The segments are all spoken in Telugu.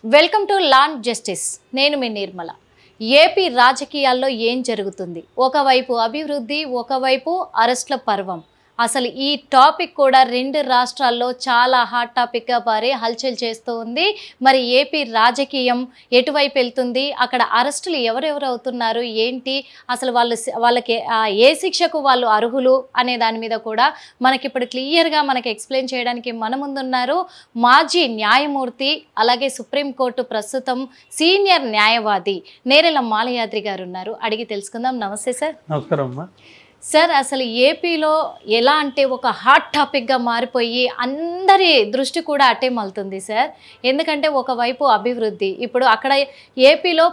Welcome to land justice. నేను మీ నిర్మల. ఏపీ రాజకీయాల్లో ఏం జరుగుతుంది? ఒకవైపు అభివృద్ధి, ఒకవైపు అరెస్ట్ల పర్వం. అసలు ఈ టాపిక్ కూడా రెండు రాష్ట్రాల్లో చాలా హాట్ టాపిక్గా మారి హల్చల్ చేస్తూ ఉంది. మరి ఏపీ రాజకీయం ఎటువైపు వెళ్తుంది? అక్కడ అరెస్టులు ఎవరెవరు అవుతున్నారు, ఏంటి, అసలు వాళ్ళకి ఏ శిక్షకు వాళ్ళు అర్హులు అనే దాని మీద కూడా మనకి ఇప్పుడు క్లియర్గా మనకి ఎక్స్ప్లెయిన్ చేయడానికి మన ముందున్నారు మాజీ న్యాయమూర్తి, అలాగే సుప్రీంకోర్టు ప్రస్తుతం సీనియర్ న్యాయవాది నేరెల మాలయాద్రి గారు ఉన్నారు. అడిగి తెలుసుకుందాం. నమస్తే సార్. నమస్కారం అమ్మా. సార్, అసలు ఏపీలో ఎలా అంటే ఒక హాట్ టాపిక్గా మారిపోయి అందరి దృష్టి కూడా అట్టే మళ్తుంది సార్. ఎందుకంటే ఒకవైపు అభివృద్ధి, ఇప్పుడు అక్కడ ఏపీలో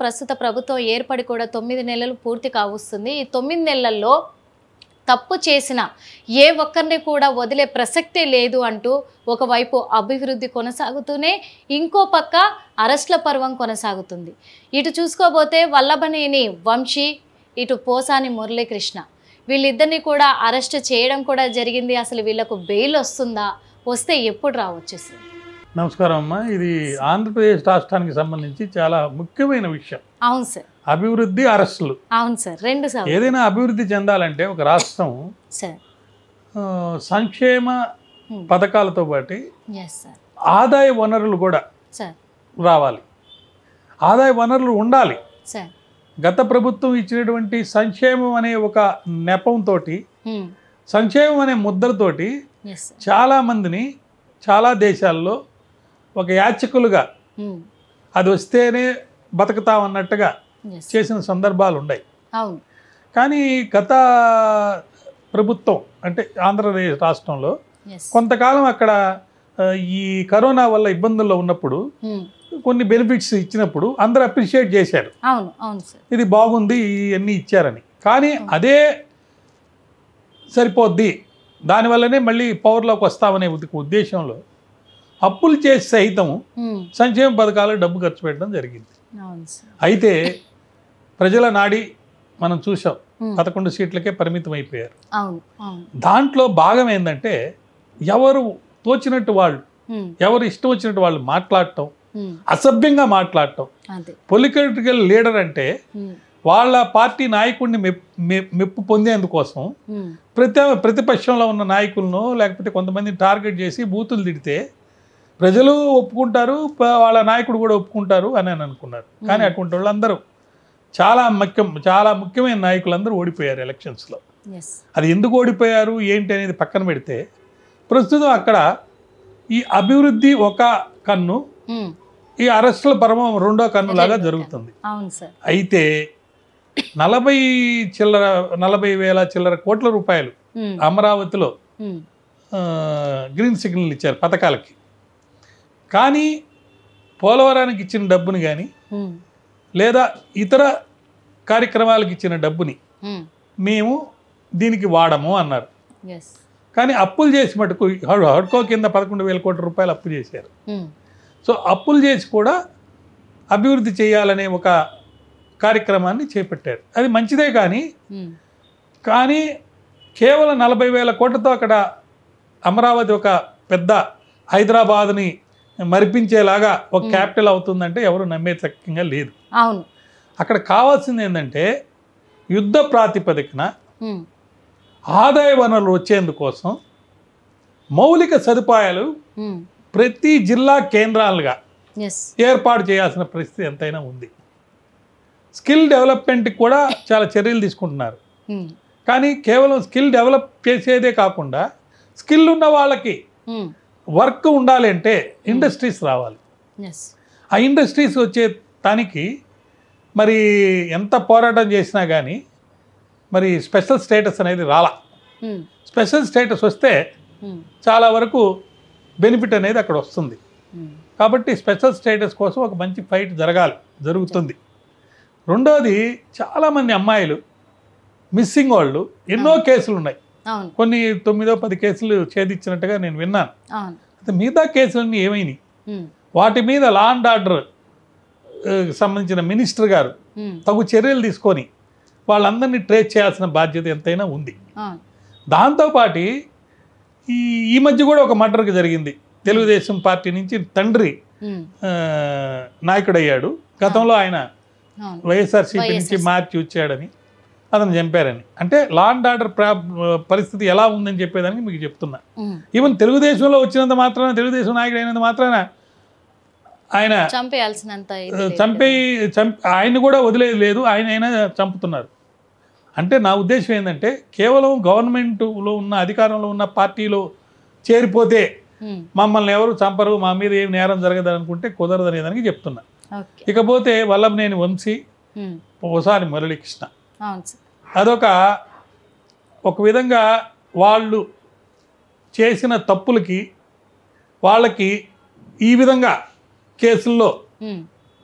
ప్రస్తుత ప్రభుత్వం ఏర్పడి కూడా 9 నెలలు పూర్తి కావస్తుంది. ఈ 9 నెలల్లో తప్పు చేసిన ఏ ఒక్కరిని కూడా వదిలే ప్రసక్తే లేదు అంటూ ఒకవైపు అభివృద్ధి కొనసాగుతూనే ఇంకో పక్క అరెస్ట్ల పర్వం కొనసాగుతుంది. ఇటు చూసుకోబోతే వల్లభనేని వంశీ, ఇటు పోసాని మురళీకృష్ణ, వీళ్ళిద్దరిని కూడా అరెస్ట్ చేయడం కూడా జరిగింది. అసలు వీళ్ళకు బెయిల్ వస్తుందా? వస్తే ఎప్పుడు రావచ్చు సార్? నమస్కారం అమ్మా. ఇది ఆంధ్రప్రదేశ్ రాష్ట్రానికి సంబంధించి చాలా ముఖ్యమైన విషయం. అవును సార్. అభివృద్ధి, అరెస్టులు. అవును సార్, రెండు సార్. ఏదైనా అభివృద్ధి చెందాలంటే ఒక రాష్ట్రం సార్ సంక్షేమ పథకాలతో పాటు సార్ ఆదాయ వనరులు కూడా సార్ రావాలి. ఆదాయ వనరులు ఉండాలి. సార్ గత ప్రభుత్వం ఇచ్చినటువంటి సంక్షేమం అనే ఒక నెపంతో, సంక్షేమం అనే ముద్రతోటి చాలామందిని చాలా దేశాల్లో ఒక యాచకులుగా అది వస్తేనే బతుకుతామన్నట్టుగా చేసిన సందర్భాలు ఉన్నాయి. కానీ గత ప్రభుత్వం అంటే ఆంధ్రప్రదేశ్ రాష్ట్రంలో కొంతకాలం అక్కడ ఈ కరోనా వల్ల ఇబ్బందుల్లో ఉన్నప్పుడు కొన్ని బెనిఫిట్స్ ఇచ్చినప్పుడు అందరూ అప్రిషియేట్ చేశారు. ఇది బాగుంది, ఇవన్నీ ఇచ్చారని. కానీ అదే సరిపోద్ది, దానివల్లనే మళ్ళీ పవర్లోకి వస్తామనే ఉద్దేశంలో అప్పులు చేసి సహితం సంక్షేమ పథకాలకు డబ్బు ఖర్చు పెట్టడం జరిగింది. అయితే ప్రజల నాడి మనం చూసాం, 11 సీట్లకే పరిమితం అయిపోయారు. దాంట్లో భాగం ఏంటంటే ఎవరు తోచినట్టు వాళ్ళు, ఎవరు ఇష్టం వచ్చినట్టు వాళ్ళు మాట్లాడటం, అసభ్యంగా మాట్లాడటం. పొలిటికల్ లీడర్ అంటే వాళ్ళ పార్టీ నాయకుడిని మెప్పు పొందేందుకోసం ప్రతిపక్షంలో ఉన్న నాయకులను లేకపోతే కొంతమందిని టార్గెట్ చేసి బూతులు తిడితే ప్రజలు ఒప్పుకుంటారు, వాళ్ళ నాయకుడు కూడా ఒప్పుకుంటారు అని అనుకున్నారు. కానీ అటువంటి వాళ్ళందరూ చాలా ముఖ్యమైన నాయకులందరూ ఓడిపోయారు ఎలక్షన్స్లో. అది ఎందుకు ఓడిపోయారు ఏంటి అనేది పక్కన పెడితే, ప్రస్తుతం అక్కడ ఈ అభివృద్ధి ఒక కన్ను, ఈ అరెస్టుల పర్వం రెండో కన్నులాగా జరుగుతుంది. అయితే 40,000 చిల్లర కోట్ల రూపాయలు అమరావతిలో గ్రీన్ సిగ్నల్ ఇచ్చారు పథకాలకి. కానీ పోలవరానికి ఇచ్చిన డబ్బుని కానీ లేదా ఇతర కార్యక్రమాలకు ఇచ్చిన డబ్బుని మేము దీనికి వాడము అన్నారు. కానీ అప్పులు చేసి మటుకు హడ్కో కింద 11,000 కోట్ల రూపాయలు అప్పు చేశారు. సో అప్పులు చేసి కూడా అభివృద్ధి చేయాలనే ఒక కార్యక్రమాన్ని చేపట్టారు. అది మంచిదే. కానీ కేవలం 40,000 కోట్లతో అక్కడ అమరావతి ఒక పెద్ద హైదరాబాద్ని మరిపించేలాగా ఒక క్యాపిటల్ అవుతుందంటే ఎవరు నమ్మేతకంగా లేదు. అక్కడ కావాల్సింది ఏంటంటే యుద్ధ ప్రాతిపదికన ఆదాయ వనరులు వచ్చేందుకోసం మౌలిక సదుపాయాలు ప్రతి జిల్లా కేంద్రాలుగా ఏర్పాటు చేయాల్సిన పరిస్థితి ఎంతైనా ఉంది. స్కిల్ డెవలప్మెంట్కి కూడా చాలా చర్యలు తీసుకుంటున్నారు. కానీ కేవలం స్కిల్ డెవలప్ చేసేదే కాకుండా స్కిల్ ఉన్న వాళ్ళకి వర్క్ ఉండాలి అంటే ఇండస్ట్రీస్ రావాలి. ఆ ఇండస్ట్రీస్ వచ్చే దానికి మరి ఎంత పోరాటం చేసినా కానీ మరి స్పెషల్ స్టేటస్ అనేది రాలా. స్పెషల్ స్టేటస్ వస్తే చాలా వరకు బెనిఫిట్ అనేది అక్కడ వస్తుంది. కాబట్టి స్పెషల్ స్టేటస్ కోసం ఒక మంచి ఫైట్ జరుగుతుంది. రెండోది, చాలామంది అమ్మాయిలు మిస్సింగ్ వాళ్ళు ఎన్నో కేసులు ఉన్నాయి. కొన్ని 9-10 కేసులు ఛేదించినట్టుగా నేను విన్నాను. మిగతా కేసులన్నీ ఏమైనాయి? వాటి మీద లా అండ్ ఆర్డర్ సంబంధించిన మినిస్టర్ గారు తగు చర్యలు తీసుకొని వాళ్ళందరినీ ట్రేస్ చేయాల్సిన బాధ్యత ఎంతైనా ఉంది. దాంతోపాటు ఈ మధ్య కూడా ఒక మర్డర్ జరిగింది. తెలుగుదేశం పార్టీ నుంచి తండ్రి నాయకుడయ్యాడు. గతంలో ఆయన అవును. వైఎస్ఆర్సీపీ నుంచి మార్చి వచ్చాడని, అతను చంపారని. అంటే లా అండ్ ఆర్డర్ పరిస్థితి ఎలా ఉందని చెప్పేదానికి మీకు చెప్తున్నా. ఈవెన్ తెలుగుదేశంలో వచ్చినంత మాత్రాన, తెలుగుదేశం నాయకుడు అయినంత మాత్రాన ఆయన చంపేయాల్సినంత ఆయన్ని కూడా వదిలేదు లేదు, ఆయన అయినా చంపుతున్నారు. అంటే నా ఉద్దేశం ఏంటంటే కేవలం గవర్నమెంట్లో ఉన్న అధికారంలో ఉన్న పార్టీలో చేరిపోతే మమ్మల్ని ఎవరు చంపరు, మా మీద ఏం నేరం జరగదు అనుకుంటే కుదరదు అనేదానికి చెప్తున్నా. ఇకపోతే వల్లభనేని వంశీ, పోసాని మురళీకృష్ణ, అదొక విధంగా వాళ్ళు చేసిన తప్పులకి వాళ్ళకి ఈ విధంగా కేసుల్లో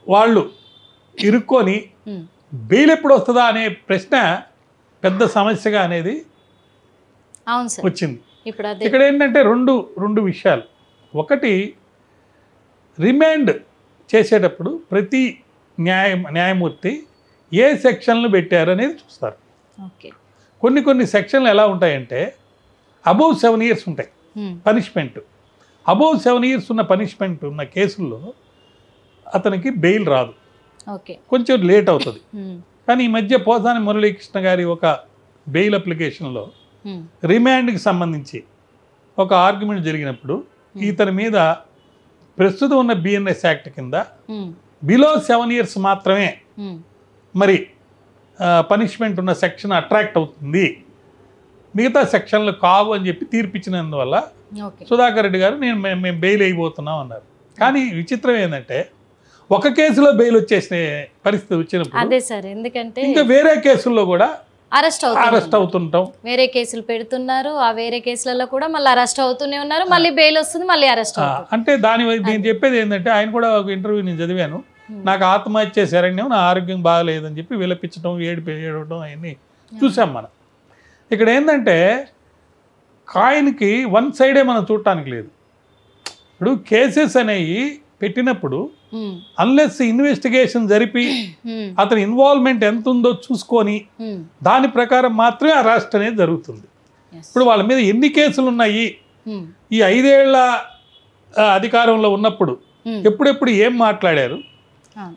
వాళ్ళు ఇరుక్కొని బెయిల్ ఎప్పుడు వస్తుందా అనే ప్రశ్న పెద్ద సమస్యగా అనేది వచ్చింది. ఇక్కడ ఏంటంటే రెండు విషయాలు. ఒకటి, రిమాండ్ చేసేటప్పుడు ప్రతి న్యాయమూర్తి ఏ సెక్షన్లు పెట్టారు అనేది చూస్తారు. కొన్ని సెక్షన్లు ఎలా ఉంటాయంటే అబౌవ్ 7 years ఉంటాయి పనిష్మెంట్. అబౌవ్ 7 years ఉన్న పనిష్మెంట్ ఉన్న కేసుల్లో అతనికి బెయిల్ రాదు, కొంచెం లేట్ అవుతుంది. కానీ ఈ మధ్య పోసాని మురళీకృష్ణ గారి ఒక బెయిల్ అప్లికేషన్లో రిమాండ్కి సంబంధించి ఒక ఆర్గ్యుమెంట్ జరిగినప్పుడు ఇతని మీద ప్రస్తుతం ఉన్న బిఎన్ఎస్ యాక్ట్ కింద బిలో 7 years మాత్రమే మరి పనిష్మెంట్ ఉన్న సెక్షన్ అట్రాక్ట్ అవుతుంది, మిగతా సెక్షన్లు కావు అని చెప్పి తీర్పిచ్చినందువల్ల సుధాకర్ రెడ్డి గారు మేము బెయిల్ అయిపోతున్నాం అన్నారు. కానీ విచిత్రం ఏంటంటే ఒక కేసులో బెయిల్ వచ్చేసిన పరిస్థితి వచ్చినప్పుడు ఇంకా వేరే కేసుల్లో కూడా అరెస్ట్ అవుతుంటాం, వేరే కేసులు పెడుతున్నారు. ఆ వేరే కేసులలో కూడా మళ్ళీ అరెస్ట్ అవుతూనే ఉన్నారు, మళ్ళీ బెయిల్ వస్తుంది, మళ్ళీ అరెస్ట్. అంటే నేను చెప్పేది ఏంటంటే ఆయన కూడా ఒక ఇంటర్వ్యూ నేను చదివాను, నాకు ఆత్మహత్య శరణ్యం, నా ఆరోగ్యం బాగలేదని చెప్పి విలపించడం, ఏడవడం అవన్నీ చూసాం మనం. ఇక్కడ ఏంటంటే కాయిన్కి వన్ సైడే మనం చూడటానికి లేదు. ఇప్పుడు కేసెస్ అనేవి పెట్టినప్పుడు అన్లెస్ ఇన్వెస్టిగేషన్ జరిపి అతని ఇన్వాల్వ్మెంట్ ఎంత ఉందో చూసుకొని దాని ప్రకారం మాత్రమే అరెస్ట్ అనేది జరుగుతుంది. ఇప్పుడు వాళ్ళ మీద ఎన్ని కేసులు ఉన్నాయి, ఈ 5 ఏళ్ల అధికారంలో ఉన్నప్పుడు ఎప్పుడెప్పుడు ఏం మాట్లాడారు,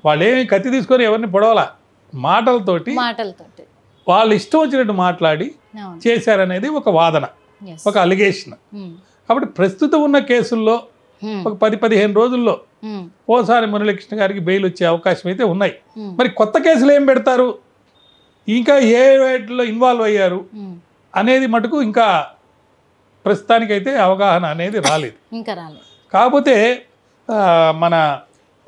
వాళ్ళు ఏమి కత్తి తీసుకొని ఎవరిని పొడవలా, మాటలతోటి వాళ్ళు ఇష్టం వచ్చినట్టు మాట్లాడి చేశారనేది ఒక వాదన, ఒక అలిగేషన్. కాబట్టి ప్రస్తుతం ఉన్న కేసుల్లో ఒక 10-15 రోజుల్లో పోసాని మురళీకృష్ణ గారికి బెయిల్ వచ్చే అవకాశం అయితే ఉన్నాయి. మరి కొత్త కేసులు ఏం పెడతారు, ఇంకా ఏ వాటిలో ఇన్వాల్వ్ అయ్యారు అనేది మటుకు ఇంకా ప్రస్తుతానికైతే అవగాహన అనేది రాలేదు. కాకపోతే మన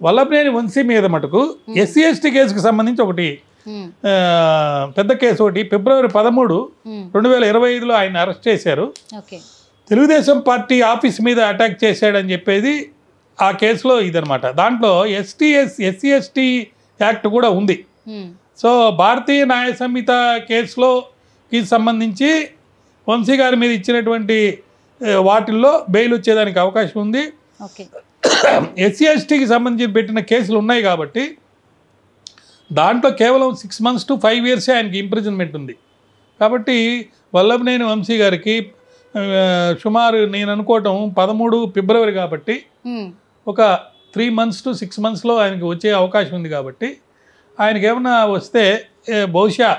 వల్లభనేని వంశీ మీద మటుకు ఎస్సీ ఎస్టీ కేసుకు సంబంధించి ఒకటి పెద్ద కేసు ఒకటి February 13, 2025లో ఆయన అరెస్ట్ చేశారు. తెలుగుదేశం పార్టీ ఆఫీస్ మీద అటాక్ చేశాడని చెప్పేది ఆ కేసులో ఇదనమాట. దాంట్లో ఎస్సీ ఎస్టీ యాక్ట్ కూడా ఉంది. సో భారతీయ న్యాయ సంహిత కేసులోకి సంబంధించి వంశీ గారి మీద ఇచ్చినటువంటి వాటిల్లో బెయిల్ వచ్చేదానికి అవకాశం ఉంది. ఎస్సీ ఎస్టీకి సంబంధించి పెట్టిన కేసులు ఉన్నాయి కాబట్టి దాంట్లో కేవలం 6 months to 5 years ఆయనకి ఇంప్రిజన్మెంట్ ఉంది. కాబట్టి వల్లభనేని వంశీ గారికి సుమారు నేను అనుకోవటం 13 February కాబట్టి ఒక 3 months to 6 monthsలో ఆయనకి వచ్చే అవకాశం ఉంది. కాబట్టి ఆయనకి ఏమన్నా వస్తే బహుశా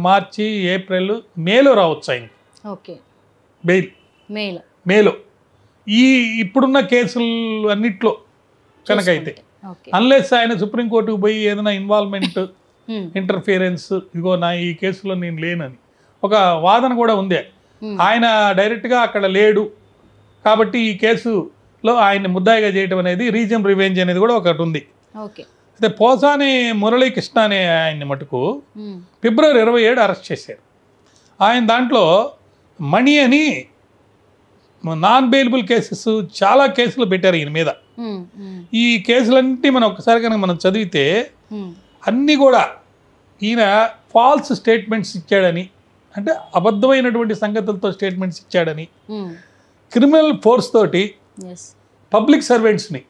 మార్చి, ఏప్రిల్, మేలో రావచ్చు ఆయనకి బెయిల్. మేలో ఇప్పుడున్న కేసులు అన్నిట్లో కనుకైతే, అన్లెస్ ఆయన సుప్రీంకోర్టుకు పోయి ఏదైనా ఇన్వాల్వ్మెంట్, ఇంటర్ఫియరెన్స్, ఇదిగో నా ఈ కేసులో నేను లేనని ఒక వాదన కూడా ఉంది. ఆయన డైరెక్ట్గా అక్కడ లేడు కాబట్టి ఈ కేసులో ఆయన్ని ముద్దాయిగా చేయడం అనేది రీజన్ రివెంజ్ అనేది కూడా ఒకటి ఉంది. అయితే పోసాని మురళీకృష్ణ అనే ఆయన్ని మటుకు February 27 అరెస్ట్ చేశారు. ఆయన దాంట్లో మణి అని నాన్ బెయిలబుల్ కేసెస్ చాలా కేసులు పెట్టారు ఈయన మీద. ఈ కేసులన్నీ మనం ఒక్కసారి కనుక మనం చదివితే అన్నీ కూడా ఈయన ఫాల్స్ స్టేట్మెంట్స్ ఇచ్చాడని, అంటే అబద్ధమైనటువంటి సంగతులతో స్టేట్మెంట్స్ ఇచ్చాడని, క్రిమినల్ ఫోర్స్ తోటి పబ్లిక్ సర్వెంట్స్ని,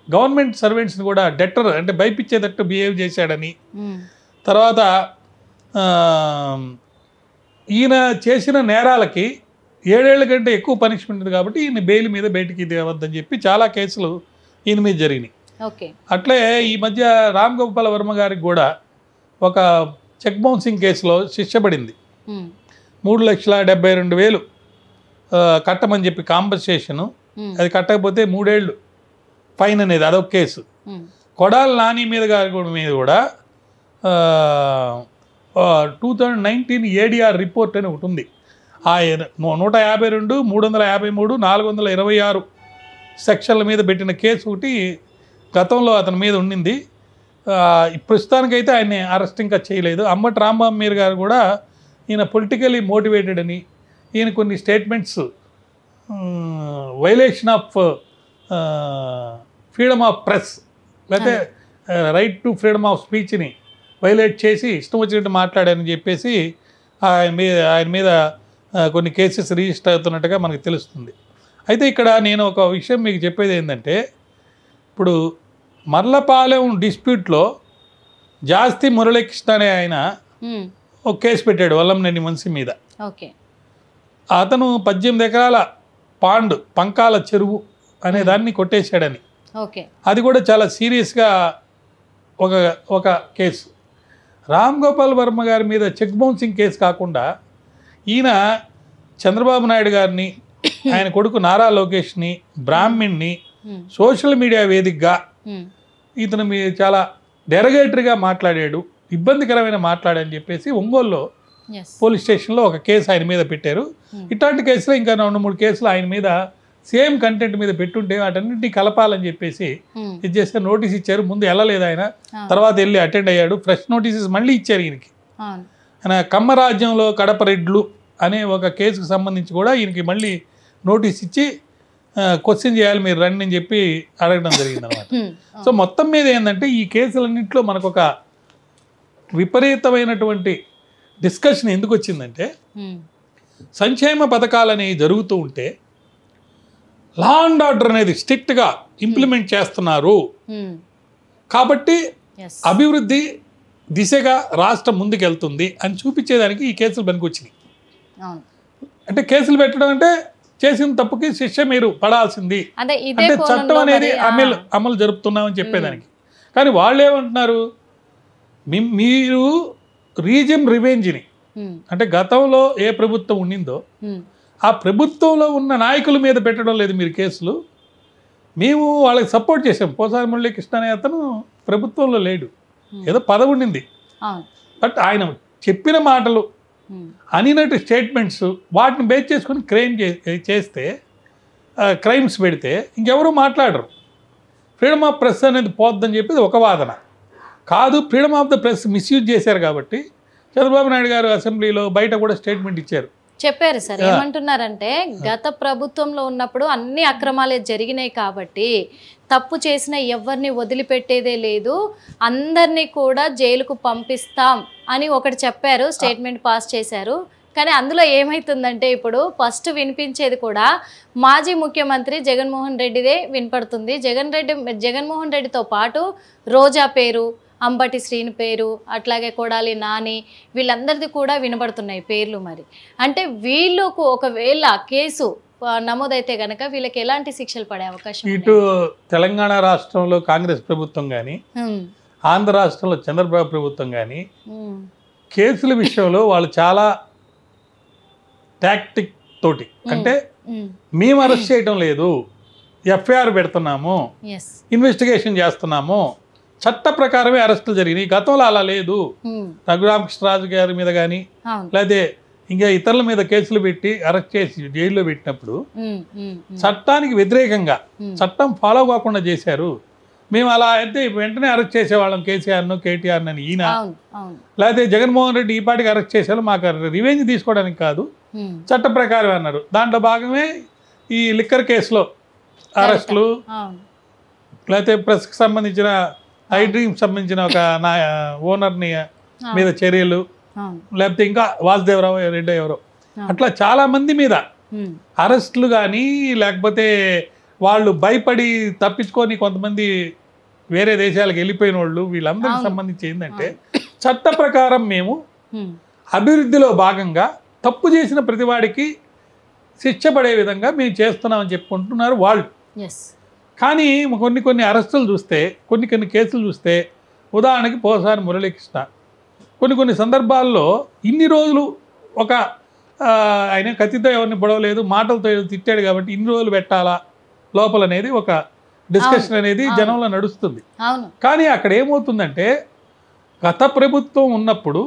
గవర్నమెంట్ సర్వెంట్స్ని కూడా డెటర్ అంటే భయపించేటట్టు బిహేవ్ చేశాడని, తర్వాత ఈయన చేసిన నేరాలకి 7 ఏళ్ల కంటే ఎక్కువ పనిష్మెంట్ ఉంది కాబట్టి ఈయన బెయిల్ మీద బయటికి తేవద్దని చెప్పి చాలా కేసులు ఈయన మీద జరిగినాయి. ఓకే. అట్లే ఈ మధ్య రామ్ గోపాల్ వర్మ గారికి కూడా ఒక చెక్ బౌన్సింగ్ కేసులో శిక్ష పడింది. 3,72,000 కట్టమని చెప్పి కాంపన్సేషను, అది కట్టకపోతే 3 ఏళ్ళు ఫైన్ అనేది అదొక కేసు. కొడాలి నాని మీద కూడా 2019 ADR రిపోర్ట్ అని ఒకటి ఉంది. ఆ 152, 353, 426 సెక్షన్ల మీద పెట్టిన కేసు ఒకటి గతంలో అతని మీద ఉండింది. ప్రస్తుతానికైతే ఆయన్ని అరెస్ట్ ఇంకా చేయలేదు. అంబటి రాంబాబు మీర్ గారు కూడా ఈయన పొలిటికలీ మోటివేటెడ్ అని, ఈయన కొన్ని statements violation of freedom of press లేకపోతే రైట్ టు ఫ్రీడమ్ ఆఫ్ స్పీచ్ని వైలేట్ చేసి ఇష్టం వచ్చినట్టు మాట్లాడారని చెప్పేసి ఆయన మీద కొన్ని కేసెస్ రిజిస్టర్ అవుతున్నట్టుగా మనకు తెలుస్తుంది. అయితే ఇక్కడ నేను ఒక విషయం మీకు చెప్పేది ఏంటంటే, ఇప్పుడు మర్లపాలెం డిస్ప్యూట్లో జాస్తి మురళీకృష్ణ అనే ఆయన ఒక కేసు పెట్టాడు వల్లంనేని వంశీ మీద. ఓకే. అతను 18 ఎకరాల పాండ్ పంకాల చెరువు అనే దాన్ని కొట్టేశాడని. ఓకే. అది కూడా చాలా సీరియస్గా ఒక కేసు. రామ్ గోపాల్ వర్మ గారి మీద చెక్ బౌన్సింగ్ కేసు కాకుండా ఈయన చంద్రబాబు నాయుడు గారిని, ఆయన కొడుకు నారా లోకేష్ని, బ్రాహ్మణ్ని సోషల్ మీడియా వేదికగా ఇతను చాలా డెరగేటరీగా మాట్లాడాడు, ఇబ్బందికరమైన మాట్లాడని చెప్పేసి ఒంగోలులో పోలీస్ స్టేషన్లో ఒక కేసు ఆయన మీద పెట్టారు. ఇట్లాంటి కేసులో ఇంకా 2-3 కేసులు ఆయన మీద సేమ్ కంటెంట్ మీద పెట్టుంటే వాటన్నింటినీ కలపాలని చెప్పేసి ఇది చేస్తే నోటీస్ ఇచ్చారు. ముందు వెళ్ళలేదు ఆయన, తర్వాత వెళ్ళి అటెండ్ అయ్యాడు. ఫ్రెష్ నోటీసెస్ మళ్ళీ ఇచ్చారు ఈయనకి. ఆయన కమ్మరాజ్యంలో కడప రెడ్లు అనే ఒక కేసుకు సంబంధించి కూడా ఈయనకి మళ్ళీ నోటీస్ ఇచ్చి క్వశ్చన్ చేయాలి మీరు రండి అని చెప్పి అడగడం జరిగింది అనమాట. సో మొత్తం మీద ఏంటంటే ఈ కేసులన్నింటిలో మనకు ఒక విపరీతమైనటువంటి డిస్కషన్ ఎందుకు వచ్చిందంటే, సంక్షేమ పథకాలు అనేవి జరుగుతూ ఉంటే లా అండ్ ఆర్డర్ అనేది స్ట్రిక్ట్గా ఇంప్లిమెంట్ చేస్తున్నారు కాబట్టి అభివృద్ధి దిశగా రాష్ట్రం ముందుకెళ్తుంది అని చూపించేదానికి ఈ కేసులు పనికొచ్చినాయి. అంటే కేసులు పెట్టడం అంటే చేసిన తప్పుకి శిక్ష మీరు పడాల్సింది, అంటే చట్టం అనేది అమలు జరుపుతున్నామని చెప్పేదానికి. కానీ వాళ్ళు ఏమంటున్నారు, మీరు రీజిమ్ రివెంజ్ని, అంటే గతంలో ఏ ప్రభుత్వం ఉండిందో ఆ ప్రభుత్వంలో ఉన్న నాయకుల మీద పెట్టడం లేదు మీరు కేసులు, మేము వాళ్ళకి సపోర్ట్ చేసాం. పోసాని మురళీకృష్ణ అనే అతను ప్రభుత్వంలో లేడు, ఏదో పదవి ఉండింది, బట్ ఆయన చెప్పిన మాటలు అనినట్టు స్టేట్మెంట్స్ వాటిని బేస్ చేసుకుని చేస్తే క్రైమ్స్ పెడితే ఇంకెవరూ మాట్లాడరు. ఫ్రీడమ్ ఆఫ్ ప్రెస్ అనేది పోద్దని చెప్పి ఒక వాదన కాదు. Freedom of the press misuse చేశారు కాబట్టి చంద్రబాబు నాయుడు గారు అసెంబ్లీలో బయట కూడా స్టేట్మెంట్ ఇచ్చారు, చెప్పారు సార్. ఏమంటున్నారంటే, గత ప్రభుత్వంలో ఉన్నప్పుడు అన్ని అక్రమాలే జరిగినాయి కాబట్టి తప్పు చేసిన ఎవరిని వదిలిపెట్టేదే లేదు, అందరినీ కూడా జైలుకు పంపిస్తాం అని ఒకటి చెప్పారు, స్టేట్మెంట్ పాస్ చేశారు. కానీ అందులో ఏమవుతుందంటే, ఇప్పుడు ఫస్ట్ వినిపించేది కూడా మాజీ ముఖ్యమంత్రి జగన్మోహన్ రెడ్డిదే వినపడుతుంది. జగన్మోహన్ రెడ్డితో పాటు రోజా పేరు, అంబటి శ్రీని పేరు, అట్లాగే కొడాలి నాని, వీళ్ళందరిది కూడా వినబడుతున్నాయి పేర్లు. మరి అంటే వీళ్ళకు ఒకవేళ కేసు నమోదైతే గనక వీళ్ళకి ఎలాంటి శిక్షలు పడే అవకాశం? ఇటు తెలంగాణ రాష్ట్రంలో కాంగ్రెస్ ప్రభుత్వం కానీ, ఆంధ్ర రాష్ట్రంలో చంద్రబాబు ప్రభుత్వం కానీ కేసుల విషయంలో వాళ్ళు చాలా టాక్టిక్ తోటి, అంటే మేము అరెస్ట్ చేయటం లేదు, ఎఫ్ఐఆర్ పెడుతున్నాము, ఇన్వెస్టిగేషన్ చేస్తున్నాము, చట్ట ప్రకారమే అరెస్టులు జరిగినాయి. గతంలో అలా లేదు. రఘురామకృష్ణరాజు గారి మీద కానీ లేకపోతే ఇంకా ఇతరుల మీద కేసులు పెట్టి అరెస్ట్ చేసి జైల్లో పెట్టినప్పుడు చట్టానికి వ్యతిరేకంగా చట్టం ఫాలో కాకుండా చేశారు. మేము అలా అయితే వెంటనే అరెస్ట్ చేసేవాళ్ళం కేసీఆర్ను, కేటీఆర్ను అని ఈయన, లేకపోతే జగన్మోహన్ రెడ్డి ఈ పాటికి అరెస్ట్ చేసేవాళ్ళు, మాకు రివెంజ్ తీసుకోవడానికి కాదు, చట్ట ప్రకారం అన్నారు. దాంట్లో భాగమే ఈ లిక్కర్ కేసులో అరెస్టులు, లేకపోతే ప్రెస్కి సంబంధించిన ఐ డ్రీమ్ సంబంధించిన ఒక ఓనర్ని మీద చర్యలు, లేకపోతే ఇంకా వాసుదేవరావు రెడ్డి ఎవరో, అట్లా చాలా మంది మీద అరెస్టులు కానీ, లేకపోతే వాళ్ళు భయపడి తప్పించుకొని కొంతమంది వేరే దేశాలకు వెళ్ళిపోయిన వాళ్ళు, వీళ్ళందరికీ సంబంధించి ఏంటంటే చట్ట ప్రకారం మేము అభివృద్ధిలో భాగంగా తప్పు చేసిన ప్రతివాడికి శిక్ష పడే విధంగా మేము చేస్తున్నామని చెప్పుకుంటున్నారు వాళ్ళు. కానీ కొన్ని అరెస్టులు చూస్తే కొన్ని కేసులు చూస్తే ఉదాహరణకి పోసాని మురళీకృష్ణ కొన్ని సందర్భాల్లో ఇన్ని రోజులు ఒక ఆయన కత్తితో ఎవరిని పొడవలేదు, మాటలతో తిట్టాడు కాబట్టి ఇన్ని రోజులు పెట్టాలా లోపల అనేది ఒక డిస్కషన్ అనేది జనంలో నడుస్తుంది. కానీ అక్కడ ఏమవుతుందంటే గత ప్రభుత్వం ఉన్నప్పుడు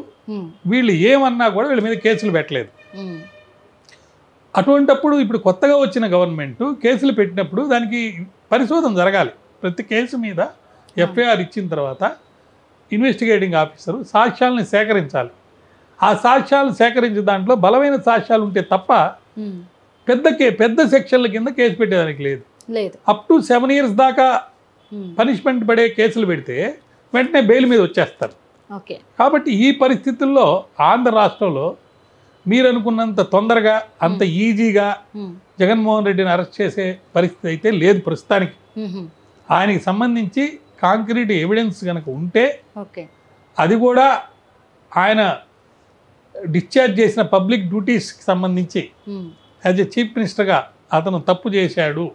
వీళ్ళు ఏమన్నా కూడా వీళ్ళ మీద కేసులు పెట్టలేదు. అటువంటప్పుడు ఇప్పుడు కొత్తగా వచ్చిన గవర్నమెంట్ కేసులు పెట్టినప్పుడు దానికి పరిశోధన జరగాలి. ప్రతి కేసు మీద ఎఫ్ఐఆర్ ఇచ్చిన తర్వాత ఇన్వెస్టిగేటింగ్ ఆఫీసరు సాక్ష్యాలను సేకరించాలి. ఆ సాక్ష్యాలు సేకరించే దాంట్లో బలమైన సాక్ష్యాలు ఉంటే తప్ప పెద్ద సెక్షన్ల కింద కేసు పెట్టేదానికి లేదు. అప్ టు 7 years దాకా పనిష్మెంట్ పడే కేసులు పెడితే వెంటనే బెయిల్ మీద వచ్చేస్తారు. కాబట్టి ఈ పరిస్థితుల్లో ఆంధ్ర రాష్ట్రంలో మీరు అనుకున్నంత తొందరగా అంత ఈజీగా జగన్మోహన్ రెడ్డిని అరెస్ట్ చేసే పరిస్థితి అయితే లేదు ప్రస్తుతానికి. ఆయనకి సంబంధించి కాంక్రీట్ ఎవిడెన్స్ కనుక ఉంటే అది కూడా ఆయన డిశ్చార్జ్ చేసిన పబ్లిక్ డ్యూటీస్కి సంబంధించి యాజ్ ఎ చీఫ్ మినిస్టర్గా అతను తప్పు చేశాడు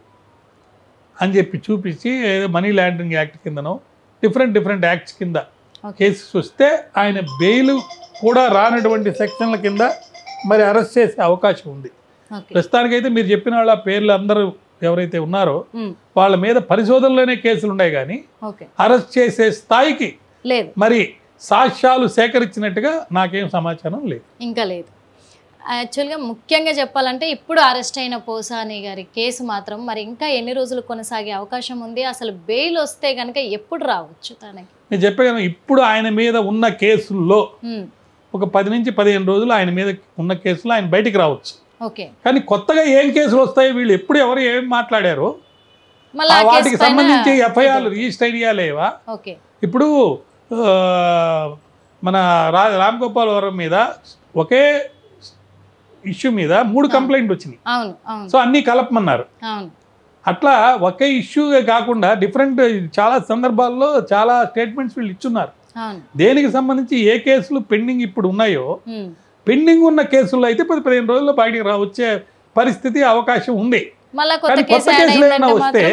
అని చెప్పి చూపించి ఏదో మనీ లాండరింగ్ యాక్ట్ కిందనో డిఫరెంట్ యాక్ట్స్ కింద కేసెస్ వస్తే ఆయన బెయిల్ కూడా రానటువంటి సెక్షన్ల కింద మరి అరెస్ట్ చేసే అవకాశం ఉంది. ప్రస్తుతానికైతే మీరు చెప్పిన వాళ్ళ పేర్లు అందరూ ఎవరైతే ఉన్నారో వాళ్ళ మీద పరిశోధనలోనే కేసులు ఉన్నాయి కానీ అరెస్ట్ చేసే స్థాయికి లేదు, మరి సాక్ష్యాలు సేకరించినట్టుగా నాకేం సమాచారం లేదు, ఇంకా లేదు. యాక్చువల్గా ముఖ్యంగా చెప్పాలంటే ఇప్పుడు అరెస్ట్ అయిన పోసాని గారి కేసు మాత్రం మరి ఇంకా ఎన్ని రోజులు కొనసాగే అవకాశం ఉంది? అసలు బెయిల్ వస్తే కనుక ఎప్పుడు రావచ్చు తనకి? నేను చెప్పాను ఇప్పుడు ఆయన మీద ఉన్న కేసుల్లో ఒక 10 నుంచి 15 రోజులు ఆయన మీద ఉన్న కేసులో ఆయన బయటికి రావచ్చు. కానీ కొత్తగా ఏం కేసులు వస్తాయి, వీళ్ళు ఎప్పుడు ఎవరు ఏం మాట్లాడారో వాటికి సంబంధించి ఎఫ్ఐఆర్లు రిజిస్టర్ అయ్యాలేవా? ఇప్పుడు మన రామ్ గోపాల్ వరం మీద ఒకే ఇష్యూ మీద 3 కంప్లైంట్ వచ్చినాయి. సో అన్నీ కలపమన్నారు. అట్లా ఒకే ఇష్యూగా కాకుండా డిఫరెంట్ చాలా సందర్భాల్లో చాలా స్టేట్మెంట్స్ వీళ్ళు ఇచ్చున్నారు. దేనికి సంబంధించి ఏ కేసులు పెండింగ్ ఇప్పుడు ఉన్నాయో పెండింగ్ ఉన్న కేసుల్లో అయితే 10-15 రోజుల్లో బయటికి వచ్చే పరిస్థితి అవకాశం ఉంది. కానీ కొత్త కేసులు ఏమైనా వస్తే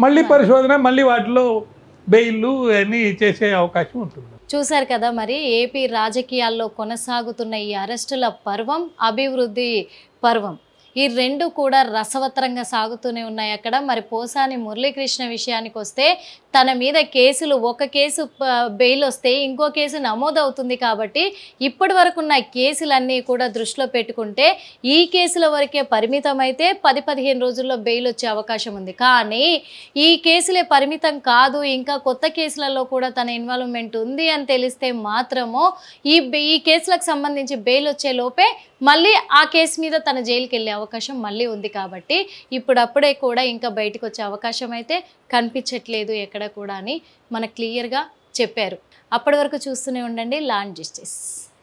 మళ్ళీ పరిశోధన మళ్ళీ వాటిలో బెయిల్లు అన్నీ చేసే అవకాశం ఉంటుంది. చూశారు కదా, మరి ఏపీ రాజకీయాల్లో కొనసాగుతున్న ఈ అరెస్టుల పర్వం, అభివృద్ధి పర్వం, ఈ రెండు కూడా రసవత్తరంగా సాగుతూనే ఉన్నాయి. అక్కడ మరి పోసాని మురళీకృష్ణ విషయానికి వస్తే తన మీద కేసులు, ఒక కేసు బెయిల్ వస్తే ఇంకో కేసు నమోదవుతుంది. కాబట్టి ఇప్పటి వరకు ఉన్న కేసులన్నీ కూడా దృష్టిలో పెట్టుకుంటే ఈ కేసుల వరకే పరిమితం అయితే 10-15 రోజుల్లో బెయిల్ వచ్చే అవకాశం ఉంది. కానీ ఈ కేసులే పరిమితం కాదు, ఇంకా కొత్త కేసులలో కూడా తన ఇన్వాల్వ్మెంట్ ఉంది అని తెలిస్తే మాత్రము ఈ కేసులకు సంబంధించి బెయిల్ వచ్చే లోపే మళ్ళీ ఆ కేసు మీద తన జైలుకి వెళ్ళే అవకాశం మళ్ళీ ఉంది. కాబట్టి ఇప్పుడప్పుడే కూడా ఇంకా బయటకు వచ్చే అవకాశం అయితే కనిపించట్లేదు ఎక్కడ కూడా అని మనకు క్లియర్గా చెప్పారు. అప్పటి వరకు చూస్తూనే ఉండండి లా అండ్ జస్టిస్.